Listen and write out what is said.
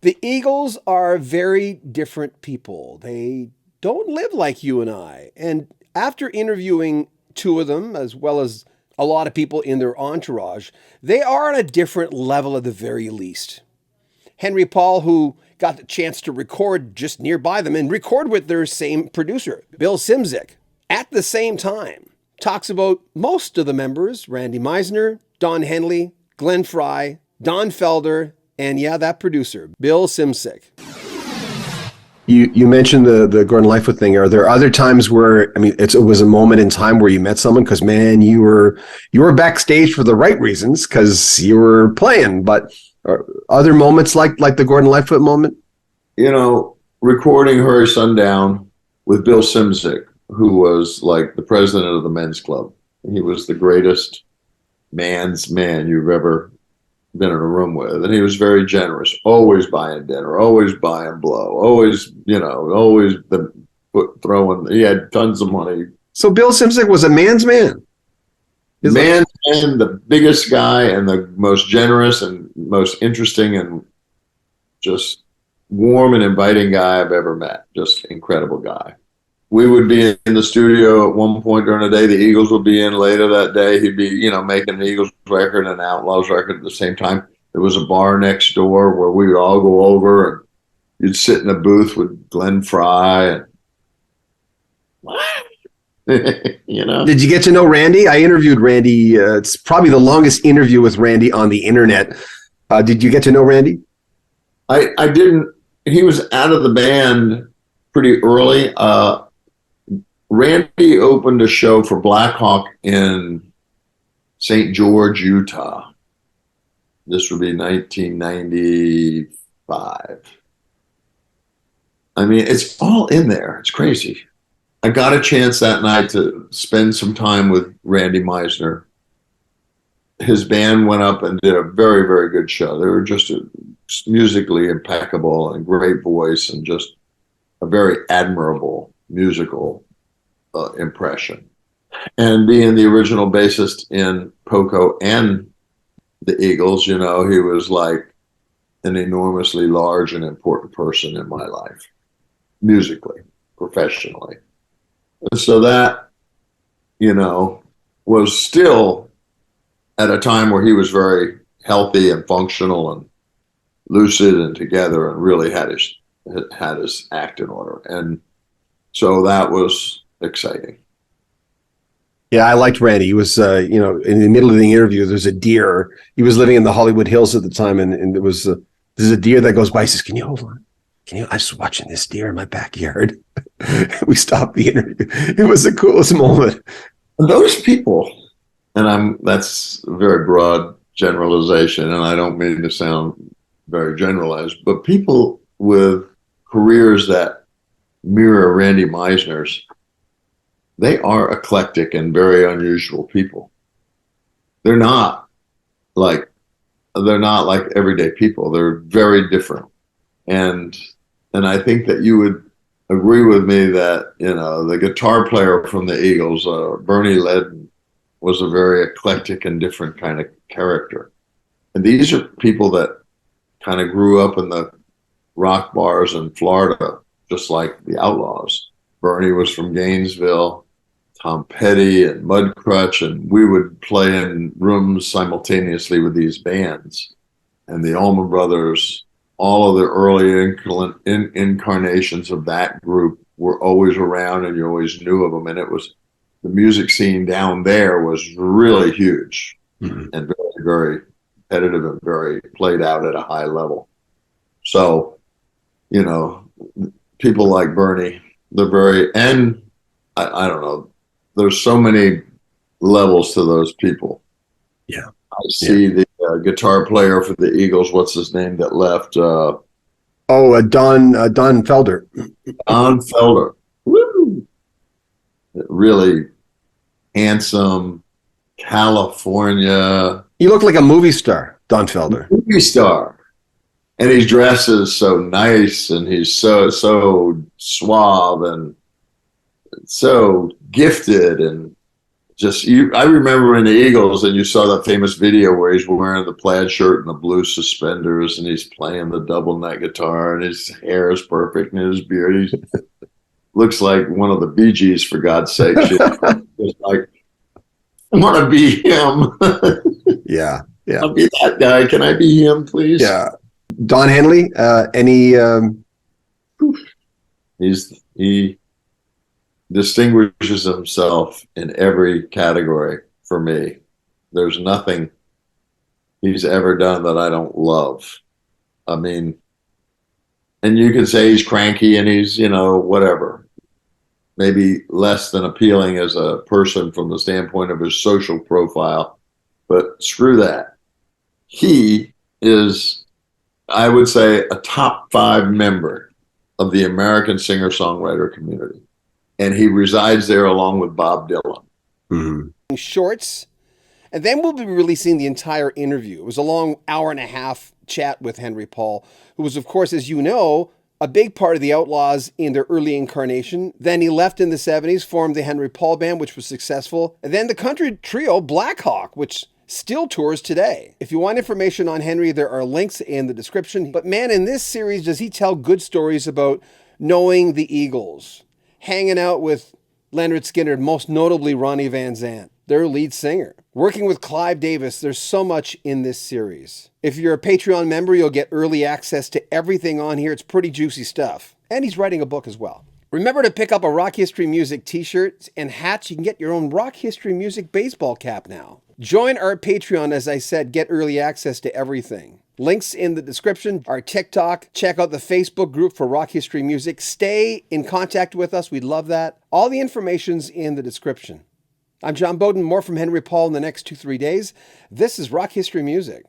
The Eagles are very different people. They don't live like you and I. And after interviewing two of them, as well as a lot of people in their entourage, they are on a different level at the very least. Henry Paul, who got the chance to record just nearby them and record with their same producer, Bill Simzik, at the same time, talks about most of the members: Randy Meisner, Don Henley, Glenn Fry, Don Felder, and yeah, that producer, Bill Simzik. You mentioned the Gordon Lightfoot thing. Are there other times where, I mean, it was a moment in time where you met someone? Because man, you were backstage for the right reasons because you were playing. But are other moments like the Gordon Lightfoot moment? Recording Hurry Sundown with Bill Simzik, who was like the president of the men's club. He was the greatest man's man you've ever been in a room with, and he was very generous, always buying dinner, always buying blow, always the foot throwing. He had tons of money. So Bill Simzik was a man's man. Man, the biggest guy and the most generous and most interesting and just warm and inviting guy I've ever met. Just incredible guy. We would be in the studio at one point during the day. The Eagles would be in later that day. He'd be, making an Eagles record and an Outlaws record at the same time. There was a bar next door where we would all go over, and you'd sit in a booth with Glenn Fry. Did you get to know Randy? I interviewed Randy. It's probably the longest interview with Randy on the internet. Did you get to know Randy? I didn't. He was out of the band pretty early. Randy opened a show for Black Hawk in St. George, Utah. This would be 1995. I mean, it's all in there. It's crazy. I got a chance that night to spend some time with Randy Meisner. His band went up and did a very, very good show. They were just musically impeccable and great voice and just a very admirable musical impression. And being the original bassist in Poco and the Eagles, he was like an enormously large and important person in my life, musically, professionally. And so that, was still at a time where he was very healthy and functional and lucid and together and really had his act in order. And so that was exciting. Yeah, I liked Randy. He was, in the middle of the interview, there's a deer. He was living in the Hollywood Hills at the time, and there was there's a deer that goes by. He says, "Can you hold on? I was watching this deer in my backyard." We stopped the interview. It was the coolest moment. Those people, and that's a very broad generalization, and I don't mean to sound very generalized, but people with careers that mirror Randy Meisner's, they are eclectic and very unusual people. They're not like everyday people. They're very different. And I think that you would agree with me that, the guitar player from the Eagles, Bernie Ledden, was a very eclectic and different kind of character. And these are people that kind of grew up in the rock bars in Florida, just like the Outlaws. Bernie was from Gainesville, Tom Petty and Mudcrutch, and we would play in rooms simultaneously with these bands. And the Allman Brothers, all of the early incarnations of that group were always around, and you always knew of them. And it was, the music scene down there was really huge, mm-hmm. and very, very competitive and very played out at a high level. So, people like Bernie, and I don't know, there's so many levels to those people. Yeah. I see the guitar player for the Eagles, what's his name that left? Don Felder. Don Felder. Woo! Really handsome, California. You look like a movie star, Don Felder. Movie star. And he dresses so nice, and he's so suave and so gifted and I remember in the Eagles, and you saw that famous video where he's wearing the plaid shirt and the blue suspenders, and he's playing the double neck guitar, and his hair is perfect, and his beard, he looks like one of the Bee Gees, for God's sake. Just like, I want to be him. Yeah. Yeah. I'll be that guy. Can I be him, please? Yeah. Don Henley, any, he distinguishes himself in every category for me. There's nothing he's ever done that I don't love. I mean, and you can say he's cranky and he's, whatever, maybe less than appealing as a person from the standpoint of his social profile, but screw that. He is, I would say, a top 5 member of the American singer-songwriter community. And he resides there along with Bob Dylan. mm-hmm. Shorts. And then we'll be releasing the entire interview. It was a long hour-and-a-half chat with Henry Paul, who was, of course, as you know, a big part of the Outlaws in their early incarnation. Then he left in the 70s, formed the Henry Paul Band, which was successful. And then the country trio Black Hawk, which still tours today. If you want information on Henry, there are links in the description. But man, in this series, does he tell good stories about knowing the Eagles, hanging out with Leonard Skinner, most notably Ronnie Van Zant, their lead singer, working with Clive Davis. There's so much in this series. If you're a Patreon member, you'll get early access to everything on here. It's pretty juicy stuff. And he's writing a book as well. Remember to pick up a Rock History Music t-shirt and hats. You can get your own Rock History Music baseball cap now. Join our Patreon, as I said, get early access to everything. Links in the description, our TikTok. Check out the Facebook group for Rock History Music. Stay in contact with us. We'd love that. All the information's in the description. I'm John Beaudin. More from Henry Paul in the next 2-3 days. This is Rock History Music.